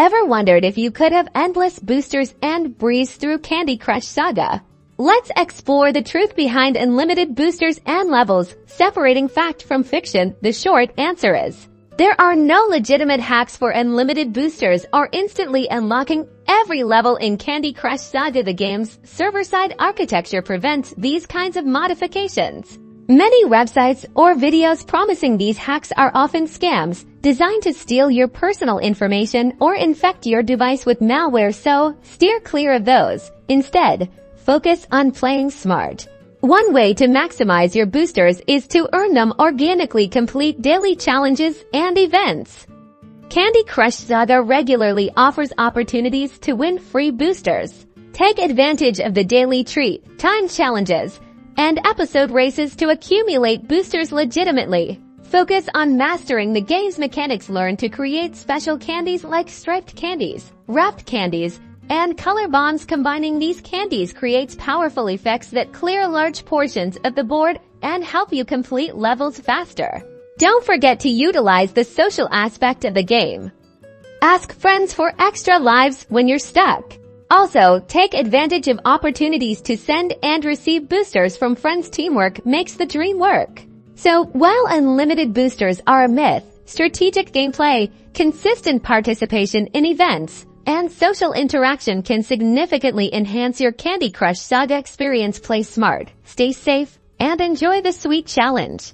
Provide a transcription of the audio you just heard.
Ever wondered if you could have endless boosters and breeze through Candy Crush Saga? Let's explore the truth behind unlimited boosters and levels, separating fact from fiction. The short answer is, there are no legitimate hacks for unlimited boosters or instantly unlocking every level in Candy Crush Saga. The game's server-side architecture prevents these kinds of modifications. Many websites or videos promising these hacks are often scams, designed to steal your personal information or infect your device with malware, so steer clear of those. Instead, focus on playing smart. One way to maximize your boosters is to earn them organically. Complete daily challenges and events. Candy Crush Saga regularly offers opportunities to win free boosters. Take advantage of the daily treat, time challenges, and episode races to accumulate boosters legitimately. Focus on mastering the game's mechanics. Learn to create special candies like striped candies, wrapped candies, and color bombs. Combining these candies creates powerful effects that clear large portions of the board and help you complete levels faster. Don't forget to utilize the social aspect of the game. Ask friends for extra lives when you're stuck. Also, take advantage of opportunities to send and receive boosters from friends. Teamwork makes the dream work. So, while unlimited boosters are a myth, strategic gameplay, consistent participation in events, and social interaction can significantly enhance your Candy Crush Saga experience. Play smart, stay safe, and enjoy the sweet challenge.